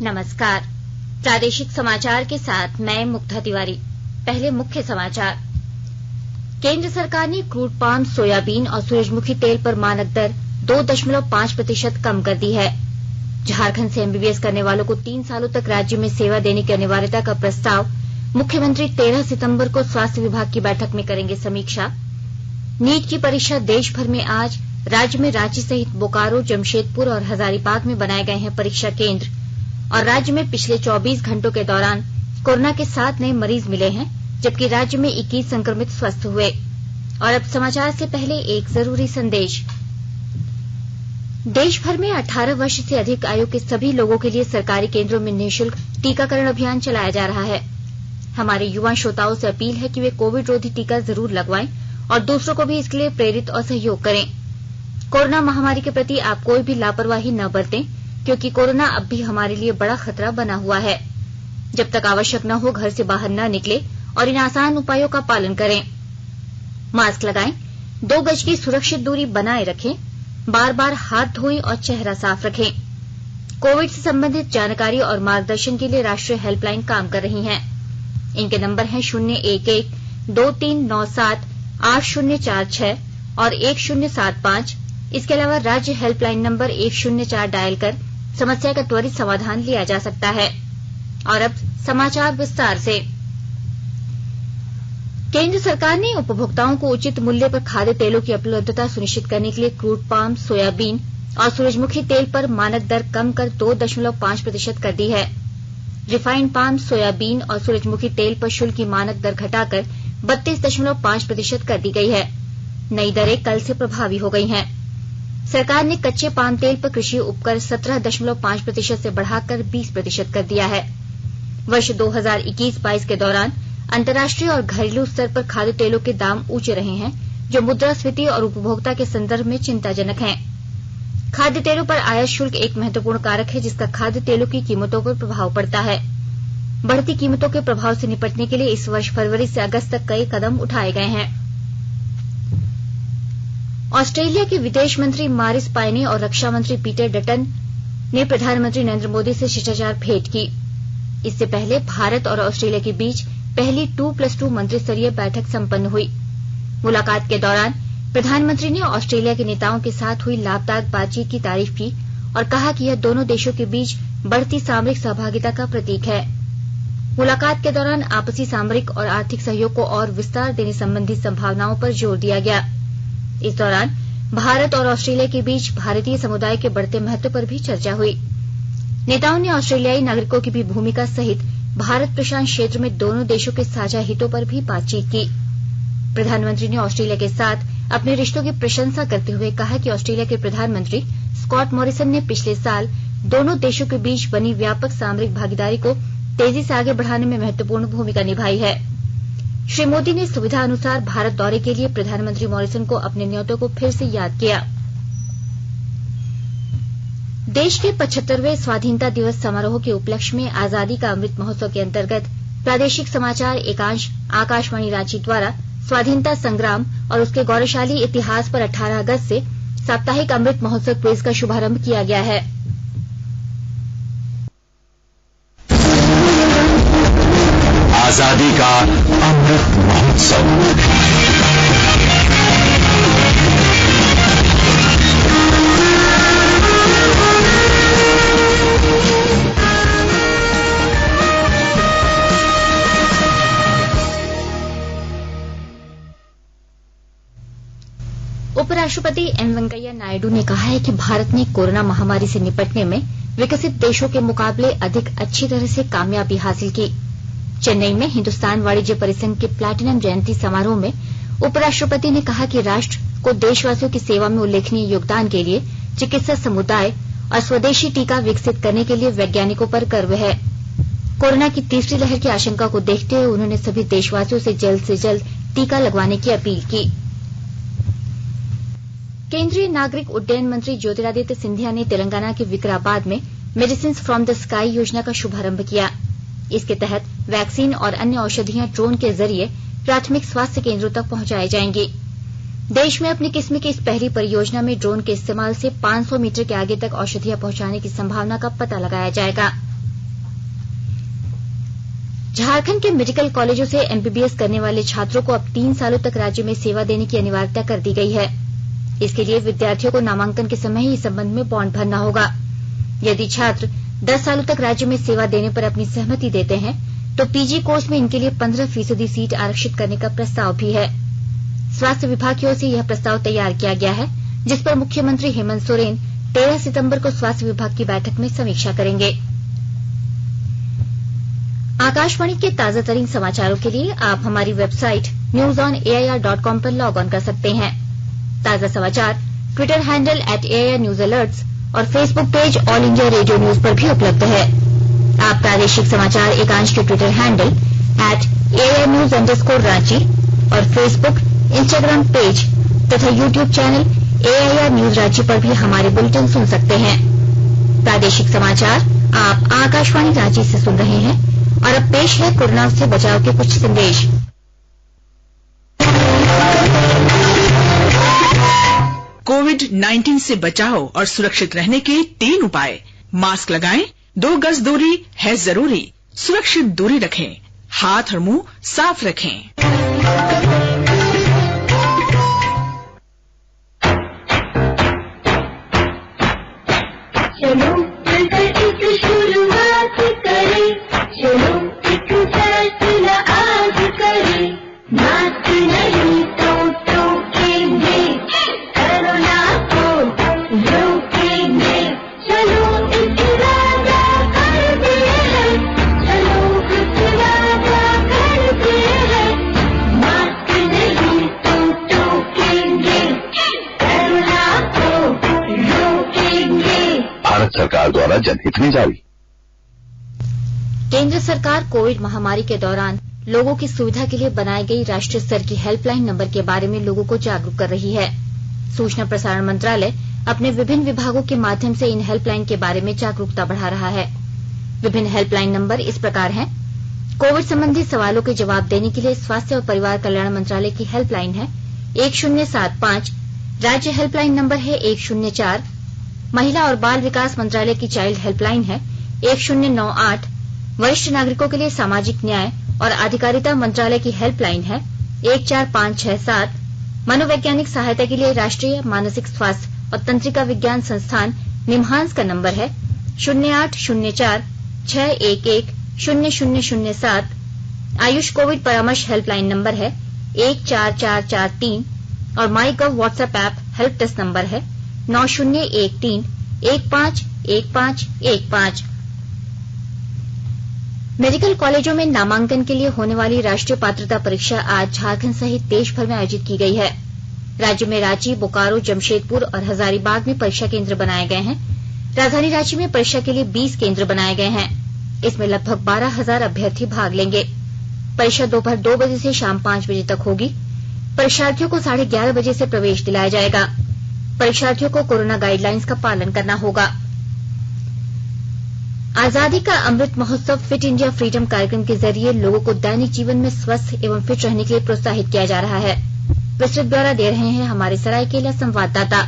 नमस्कार। प्रादेशिक समाचार के साथ मैं मुग्धा तिवारी। पहले मुख्य समाचार। केंद्र सरकार ने क्रूड पाम, सोयाबीन और सूरजमुखी तेल पर मानक दर 2.5% कम कर दी है। झारखंड से एमबीबीएस करने वालों को 3 सालों तक राज्य में सेवा देने की अनिवार्यता का प्रस्ताव मुख्यमंत्री 13 सितंबर को स्वास्थ्य विभाग की बैठक में करेंगे समीक्षा। नीट की परीक्षा देश भर में आज राज्य में रांची सहित बोकारो, जमशेदपुर और हजारीबाग में बनाए गए हैं परीक्षा केंद्र। और राज्य में पिछले 24 घंटों के दौरान कोरोना के 7 नए मरीज मिले हैं, जबकि राज्य में 21 संक्रमित स्वस्थ हुए। और अब समाचार से पहले एक जरूरी संदेश। देश भर में 18 वर्ष से अधिक आयु के सभी लोगों के लिए सरकारी केंद्रों में निःशुल्क टीकाकरण अभियान चलाया जा रहा है। हमारे युवा श्रोताओं से अपील है कि वे कोविड रोधी टीका जरूर लगवाएं और दूसरों को भी इसके लिए प्रेरित और सहयोग करें। कोरोना महामारी के प्रति आप कोई भी लापरवाही न बरतें, क्योंकि कोरोना अब भी हमारे लिए बड़ा खतरा बना हुआ है। जब तक आवश्यक न हो घर से बाहर न निकले और इन आसान उपायों का पालन करें। मास्क लगाएं, 2 गज की सुरक्षित दूरी बनाए रखें, बार-बार हाथ धोएं और चेहरा साफ रखें। कोविड से संबंधित जानकारी और मार्गदर्शन के लिए राष्ट्रीय हेल्पलाइन काम कर रही हैं। इनके नंबर हैं 011-2397-8046 और 1075। इसके अलावा राज्य हेल्पलाइन नंबर 104 डायल कर समस्या का त्वरित समाधान लिया जा सकता है। और अब समाचार विस्तार से। केंद्र सरकार ने उपभोक्ताओं को उचित मूल्य पर खाद्य तेलों की उपलब्धता सुनिश्चित करने के लिए क्रूड पाम, सोयाबीन और सूरजमुखी तेल पर मानक दर कम कर 2.5% कर दी है। रिफाइंड पाम, सोयाबीन और सूरजमुखी तेल पर शुल्क की मानक दर घटाकर 32.5% कर दी गई है। नई दरें कल से प्रभावी हो गई हैं। सरकार ने कच्चे पाम तेल पर कृषि उपकर 17.5% से बढ़ाकर 20% कर दिया है। वर्ष 2021-22 के दौरान अंतर्राष्ट्रीय और घरेलू स्तर पर खाद्य तेलों के दाम ऊंचे रहे हैं, जो मुद्रास्फीति और उपभोक्ता के संदर्भ में चिंताजनक हैं। खाद्य तेलों पर आयात शुल्क एक महत्वपूर्ण कारक है, जिसका खाद्य तेलों की कीमतों पर प्रभाव पड़ता है। बढ़ती कीमतों के प्रभाव से निपटने के लिए इस वर्ष फरवरी से अगस्त तक कई कदम उठाए गए हैं। ऑस्ट्रेलिया के विदेश मंत्री मारिस पायने और रक्षा मंत्री पीटर डटन ने प्रधानमंत्री नरेंद्र मोदी से शिष्टाचार भेंट की। इससे पहले भारत और ऑस्ट्रेलिया के बीच पहली 2+2 मंत्रिस्तरीय बैठक संपन्न हुई। मुलाकात के दौरान प्रधानमंत्री ने ऑस्ट्रेलिया के नेताओं के साथ हुई लाभदायक बातचीत की तारीफ की और कहा कि यह दोनों देशों के बीच बढ़ती सामरिक सहभागिता का प्रतीक है। मुलाकात के दौरान आपसी सामरिक और आर्थिक सहयोग को और विस्तार देने संबंधी संभावनाओं पर जोर दिया गया। इस दौरान भारत और ऑस्ट्रेलिया के बीच भारतीय समुदाय के बढ़ते महत्व पर भी चर्चा हुई। नेताओं ने ऑस्ट्रेलियाई नागरिकों की भी भूमिका सहित भारत प्रशांत क्षेत्र में दोनों देशों के साझा हितों पर भी बातचीत की। प्रधानमंत्री ने ऑस्ट्रेलिया के साथ अपने रिश्तों की प्रशंसा करते हुए कहा कि ऑस्ट्रेलिया के प्रधानमंत्री स्कॉट मॉरिसन ने पिछले साल दोनों देशों के बीच बनी व्यापक सामरिक भागीदारी को तेजी से आगे बढ़ाने में महत्वपूर्ण भूमिका निभाई है। श्री मोदी ने सुविधा अनुसार भारत दौरे के लिए प्रधानमंत्री मॉरिसन को अपने न्योते को फिर से याद किया। देश के 75वें स्वाधीनता दिवस समारोह के उपलक्ष्य में आजादी का अमृत महोत्सव के अंतर्गत प्रादेशिक समाचार एकांश आकाशवाणी रांची द्वारा स्वाधीनता संग्राम और उसके गौरवशाली इतिहास पर 18 अगस्त से साप्ताहिक अमृत महोत्सव क्विज का शुभारंभ किया गया है। आजादी का अमृत महोत्सव। उपराष्ट्रपति एम वेंकैया नायडू ने कहा है कि भारत ने कोरोना महामारी से निपटने में विकसित देशों के मुकाबले अधिक अच्छी तरह से कामयाबी हासिल की। चेन्नई में हिंदुस्तान वाणिज्य परिसंघ के प्लैटिनम जयंती समारोह में उपराष्ट्रपति ने कहा कि राष्ट्र को देशवासियों की सेवा में उल्लेखनीय योगदान के लिए चिकित्सा समुदाय और स्वदेशी टीका विकसित करने के लिए वैज्ञानिकों पर गर्व है। कोरोना की तीसरी लहर की आशंका को देखते हुए उन्होंने सभी देशवासियों से जल्द टीका लगवाने की अपील की। केंद्रीय नागरिक उड्डयन मंत्री ज्योतिरादित्य सिंधिया ने तेलंगाना के विकाराबाद में मेडिसिन फ्रॉम द स्काई योजना का शुभारंभ किया। इसके तहत वैक्सीन और अन्य औषधियां ड्रोन के जरिए प्राथमिक स्वास्थ्य केंद्रों तक पहुंचाई जाएंगी। देश में अपनी किस्म की इस पहली परियोजना में ड्रोन के इस्तेमाल से 500 मीटर के आगे तक औषधियां पहुंचाने की संभावना का पता लगाया जाएगा। झारखंड के मेडिकल कॉलेजों से एमबीबीएस करने वाले छात्रों को अब 3 सालों तक राज्य में सेवा देने की अनिवार्यता कर दी गई है। इसके लिए विद्यार्थियों को नामांकन के समय ही इस संबंध में बॉन्ड भरना होगा। यदि छात्र 10 सालों तक राज्य में सेवा देने पर अपनी सहमति देते हैं तो पीजी कोर्स में इनके लिए 15% सीट आरक्षित करने का प्रस्ताव भी है। स्वास्थ्य विभाग की ओर से यह प्रस्ताव तैयार किया गया है, जिस पर मुख्यमंत्री हेमंत सोरेन 13 सितंबर को स्वास्थ्य विभाग की बैठक में समीक्षा करेंगे। आकाशवाणी के ताजा तरीन समाचारों के लिए आप हमारी वेबसाइट newsonair.com पर लॉग ऑन कर सकते हैं। ताजा समाचार ट्विटर हैंडल @AIRNewsAlerts और Facebook page all India radio news पर भी उपलब्ध है। आप प्रादेशिक समाचार एकांश के ट्विटर हैंडल @AIRNews_रांची और फेसबुक, इंस्टाग्राम पेज तथा YouTube channel AIR news Ranchi पर भी हमारे बुलेटिन सुन सकते हैं। प्रादेशिक समाचार आप आकाशवाणी रांची से सुन रहे हैं और अब पेश है कोरोना से बचाव के कुछ संदेश। कोविड-19 से बचाव और सुरक्षित रहने के 3 उपाय। मास्क लगाएं, 2 गज दूरी है जरूरी, सुरक्षित दूरी रखें, हाथ और मुंह साफ रखें। चलो मिलकर एक शुरुआत करें, चलो एक फैसला आज करें, मास्क नहीं तो टोकेंगे, कोरोना को रोकेंगे, चलो इरादा करते हैं, चलो इरादा करते हैं, मास्क नहीं तो टोकेंगे, कोरोना को रोकेंगे। भारत सरकार द्वारा जनहित में जारी। केंद्र सरकार कोविड महामारी के दौरान लोगों की सुविधा के लिए बनाई गई राष्ट्रीय स्तर की हेल्पलाइन नंबर के बारे में लोगों को जागरूक कर रही है। सूचना प्रसारण मंत्रालय अपने विभिन्न विभागों के माध्यम से इन हेल्पलाइन के बारे में जागरूकता बढ़ा रहा है। विभिन्न हेल्पलाइन नंबर इस प्रकार हैं। कोविड संबंधी सवालों के जवाब देने के लिए स्वास्थ्य और परिवार कल्याण मंत्रालय की हेल्पलाइन है 1075, राज्य हेल्पलाइन नंबर है 104, महिला और बाल विकास मंत्रालय की चाइल्ड हेल्पलाइन है 1098, वरिष्ठ नागरिकों के लिए सामाजिक न्याय और अधिकारिता मंत्रालय की हेल्पलाइन है 14567, मनोवैज्ञानिक सहायता के लिए राष्ट्रीय मानसिक स्वास्थ्य और तंत्रिका विज्ञान संस्थान निम्हांस का नंबर है 0804 611 0007, आयुष कोविड परामर्श हेल्पलाइन नंबर है 14443 और MyGov WhatsApp app help desk number है 9013 151515। मेडिकल कॉलेजों में नामांकन के लिए होने वाली राष्ट्रीय पात्रता परीक्षा आज झारखंड सहित देश भर में आयोजित की गई है। राज्य में रांची, बोकारो, जमशेदपुर और हजारीबाग में परीक्षा केंद्र बनाए गए हैं। राजधानी रांची में परीक्षा के लिए 20 केंद्र बनाए गए हैं। इसमें लगभग 12,000 अभ्यर्थी भाग लेंगे। परीक्षा दोपहर 2 बजे से शाम 5 बजे तक होगी। परीक्षार्थियों को 11:30 बजे से प्रवेश दिलाया जाएगा। परीक्षार्थियों को कोरोना गाइडलाइंस का पालन करना होगा। आजादी का Amrit Mahotsav fit India freedom कार्यक्रम के जरिए लोगों को दैनिक जीवन में स्वस्थ एवं फिट रहने के लिए प्रोत्साहित किया जा रहा है। विस्तृत ब्यौरा दे रहे हैं हमारे सरायकेला संवाददाता।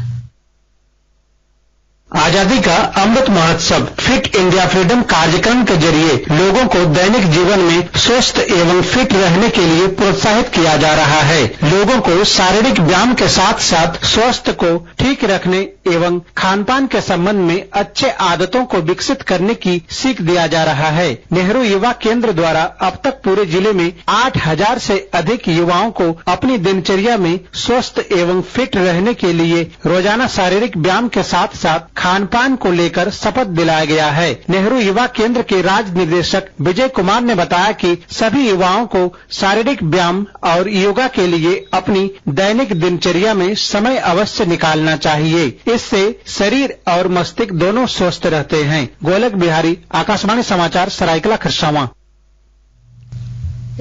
आजादी का Amrit Mahotsav fit India freedom कार्यक्रम के जरिए लोगों को दैनिक जीवन में स्वस्थ एवं फिट रहने के लिए प्रोत्साहित किया जा रहा है। लोगों को शारीरिक व्यायाम के साथ साथ स्वास्थ्य को ठीक रखने एवं खान पान के संबंध में अच्छे आदतों को विकसित करने की सीख दिया जा रहा है। नेहरू युवा केंद्र द्वारा अब तक पूरे जिले में 8,000 से अधिक युवाओं को अपनी दिनचर्या में स्वस्थ एवं फिट रहने के लिए रोजाना शारीरिक व्यायाम के साथ साथ खान पान को लेकर शपथ दिलाया गया है। नेहरू युवा केंद्र के राज्य निदेशक विजय कुमार ने बताया कि सभी युवाओं को शारीरिक व्यायाम और योगा के लिए अपनी दैनिक दिनचर्या में समय अवश्य निकालना चाहिए। इससे शरीर और मस्तिष्क दोनों स्वस्थ रहते हैं। गोलक बिहारी, आकाशवाणी समाचार, सरायकेला खरसावां।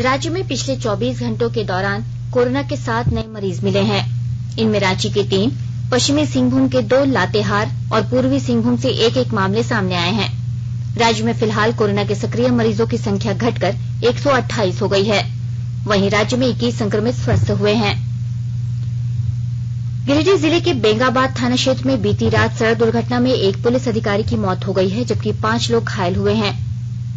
राज्य में पिछले 24 घंटों के दौरान कोरोना के 7 नए मरीज मिले हैं। इनमें रांची के 3, पश्चिमी सिंहभूम के 2, लातेहार और पूर्वी सिंहभूम से 1-1 मामले सामने आए हैं। राज्य में फिलहाल कोरोना के सक्रिय मरीजों की संख्या घटकर 128 हो गई है। वहीं राज्य में 21 संक्रमित स्वस्थ हुए हैं। गिरिडीह जिले के बेंगाबाद थाना क्षेत्र में बीती रात सड़क दुर्घटना में एक पुलिस अधिकारी की मौत हो गई है, जबकि 5 लोग घायल हुए हैं।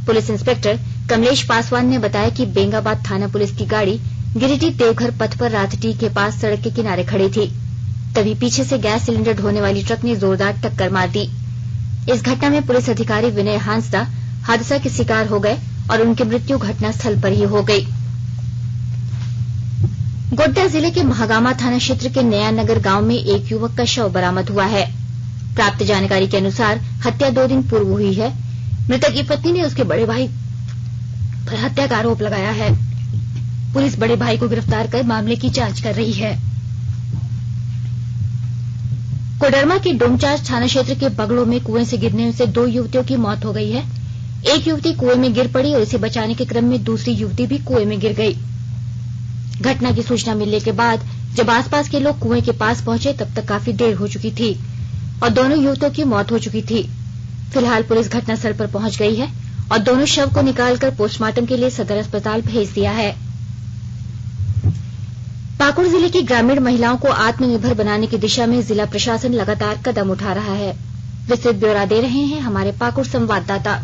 पुलिस इंस्पेक्टर कमलेश पासवान ने बताया कि बेंगाबाद थाना पुलिस की गाड़ी गिरिडीह देवघर पथ पर रातडीह के पास सड़क के किनारे खड़ी थी। तभी पीछे से गैस सिलेंडर ढोने वाली ट्रक ने जोरदार टक्कर मार दी। इस घटना में पुलिस अधिकारी विनय हांसदा हादसा के शिकार हो गए और उनकी मृत्यु घटना स्थल पर ही हो गई। गोड्डा जिले के महागामा थाना क्षेत्र के नया नगर गांव में एक युवक का शव बरामद हुआ है। प्राप्त जानकारी के अनुसार हत्या 2 दिन पूर्व हुई है। मृतक की पत्नी ने उसके बड़े भाई पर हत्या का आरोप लगाया है। पुलिस बड़े भाई को गिरफ्तार कर मामले की जांच कर रही है। कोडरमा के डोमचांच थाना क्षेत्र के बगड़ों में कुएं से गिरने से 2 युवतियों की मौत हो गई है। एक युवती कुएं में गिर पड़ी और इसे बचाने के क्रम में दूसरी युवती भी कुएं में गिर गई। घटना की सूचना मिलने के बाद जब आसपास के लोग कुएं के पास पहुंचे तब तक काफी देर हो चुकी थी और दोनों युवतियों की मौत हो चुकी थी। फिलहाल पुलिस घटनास्थल पर पहुंच गई है और दोनों शव को निकालकर पोस्टमार्टम के लिए सदर अस्पताल भेज दिया है। पाकुड़ जिले की ग्रामीण महिलाओं को आत्मनिर्भर बनाने की दिशा में जिला प्रशासन लगातार कदम उठा रहा है। विस्तृत ब्यौरा दे रहे हैं हमारे पाकुड़ संवाददाता।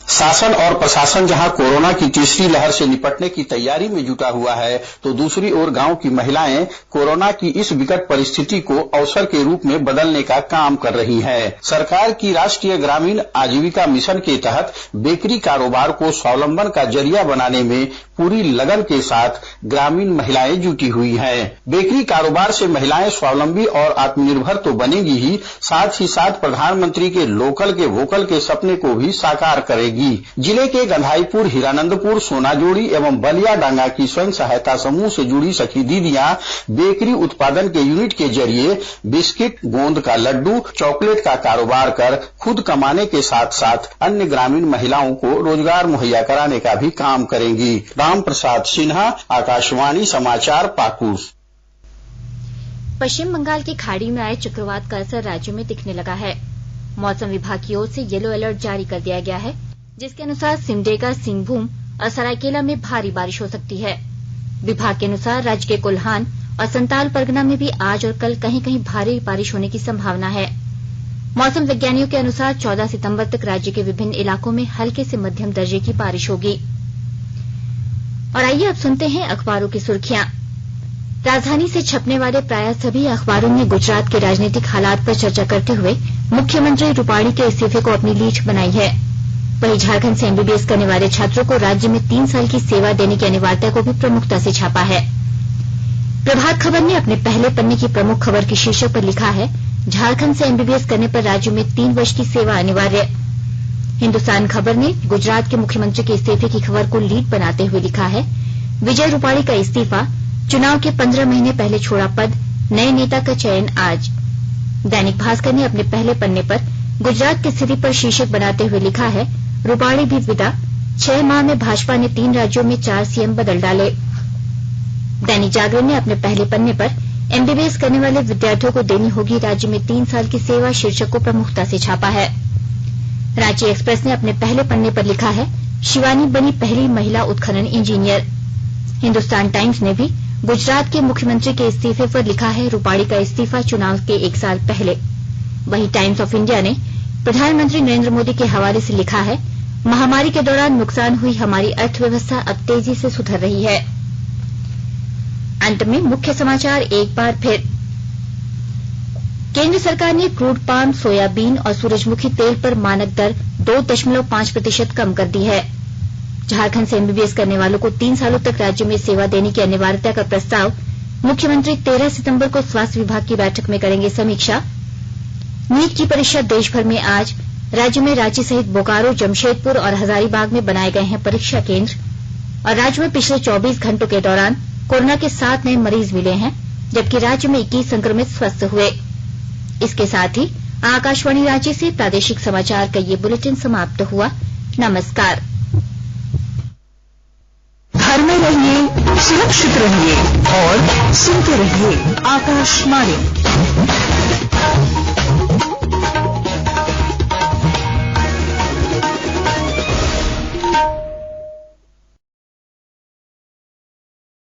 शासन और प्रशासन जहां कोरोना की तीसरी लहर से निपटने की तैयारी में जुटा हुआ है, तो दूसरी ओर गांव की महिलाएं कोरोना की इस विकट परिस्थिति को अवसर के रूप में बदलने का काम कर रही हैं। सरकार की राष्ट्रीय ग्रामीण आजीविका मिशन के तहत बेकरी कारोबार को स्वावलंबन का जरिया बनाने में पूरी लगन के साथ ग्रामीण महिलाएं जुटी हुई हैं। बेकरी कारोबार से महिलाएं स्वावलंबी और आत्मनिर्भर तो बनेगी ही साथ प्रधानमंत्री के लोकल के वोकल के सपने को भी साकार करेगी। जिले के गंधाईपुर, हिरानंदपुर, सोनाजोड़ी एवं बलिया डांगा की स्वयं सहायता समूह से जुड़ी सखी दीदियां बेकरी उत्पादन के यूनिट के जरिए बिस्किट, गोंद का लड्डू, चॉकलेट का कारोबार कर खुद कमाने के साथ साथ अन्य ग्रामीण महिलाओं को रोजगार मुहैया कराने का भी काम करेंगी। राम प्रसाद सिन्हा, आकाशवाणी समाचार, पाकुड़। पश्चिम बंगाल की खाड़ी में आए चक्रवात का असर राज्य में दिखने लगा है। मौसम विभाग की ओर से येलो अलर्ट जारी कर दिया गया है, जिसके अनुसार सिमडेगा, सिंहभूम और सरायकेला में भारी बारिश हो सकती है। विभाग के अनुसार राज्य के कोल्हान और संताल परगना में भी आज और कल कहीं कहीं भारी बारिश होने की संभावना है। मौसम विज्ञानियों के अनुसार 14 सितंबर तक राज्य के विभिन्न इलाकों में हल्के से मध्यम दर्जे की बारिश होगी। और आइए अब सुनते हैं अखबारों की सुर्खियां। राजधानी से छपने वाले प्राय सभी अखबारों ने गुजरात के राजनीतिक हालात पर चर्चा करते हुए मुख्यमंत्री रूपाणी के इस्तीफे को अपनी लीड बनाई है। वहीं झारखंड से एमबीबीएस करने वाले छात्रों को राज्य में 3 साल की सेवा देने की अनिवार्यता को भी प्रमुखता से छापा है। प्रभात खबर ने अपने पहले पन्ने की प्रमुख खबर के शीर्षक पर लिखा है, झारखंड से एमबीबीएस करने पर राज्य में 3 वर्ष की सेवा अनिवार्य। हिन्दुस्तान खबर ने गुजरात के मुख्यमंत्री के इस्तीफे की खबर को लीड बनाते हुए लिखा है, विजय रूपाणी का इस्तीफा, चुनाव के 15 महीने पहले छोड़ा पद, नए नेता का चयन आज। दैनिक भास्कर ने अपने पहले पन्ने पर गुजरात की स्थिति पर शीर्षक बनाते हुए लिखा है, रूपाणी भी विदा, 6 माह में भाजपा ने 3 राज्यों में 4 सीएम बदल डाले। दैनिक जागरण ने अपने पहले पन्ने पर एमबीबीएस करने वाले विद्यार्थियों को देनी होगी राज्य में 3 साल की सेवा शीर्षक को प्रमुखता से छापा है। रांची एक्सप्रेस ने अपने पहले पन्ने पर लिखा है, शिवानी बनी पहली महिला उत्खनन इंजीनियर। हिन्दुस्तान टाइम्स ने भी गुजरात के मुख्यमंत्री के इस्तीफे पर लिखा है, रूपाणी का इस्तीफा चुनाव के 1 साल पहले। वहीं टाइम्स ऑफ इंडिया ने प्रधानमंत्री नरेंद्र मोदी के हवाले से लिखा है, महामारी के दौरान नुकसान हुई हमारी अर्थव्यवस्था अब तेजी से सुधर रही है। अंत में मुख्य समाचार एक बार फिर। केंद्र सरकार ने क्रूड पाम, सोयाबीन और सूरजमुखी तेल पर मानक दर 2.5% कम कर दी है। झारखंड से एमबीबीएस करने वालों को 3 सालों तक राज्य में सेवा देने की अनिवार्यता का प्रस्ताव मुख्यमंत्री 13 सितंबर को स्वास्थ्य विभाग की बैठक में करेंगे समीक्षा। नीट की परीक्षा देश भर में आज, राज्य में रांची सहित बोकारो, जमशेदपुर और हजारीबाग में बनाए गए हैं परीक्षा केंद्र। और राज्य में पिछले 24 घंटों के दौरान कोरोना के 7 नए मरीज मिले हैं, जबकि राज्य में 21 संक्रमित स्वस्थ हुए। इसके साथ ही आकाशवाणी रांची से प्रादेशिक समाचार का ये बुलेटिन समाप्त हुआ। नमस्कार। घर में रहिए, सुरक्षित रहिए और सुनते रहिए आकाशवाणी।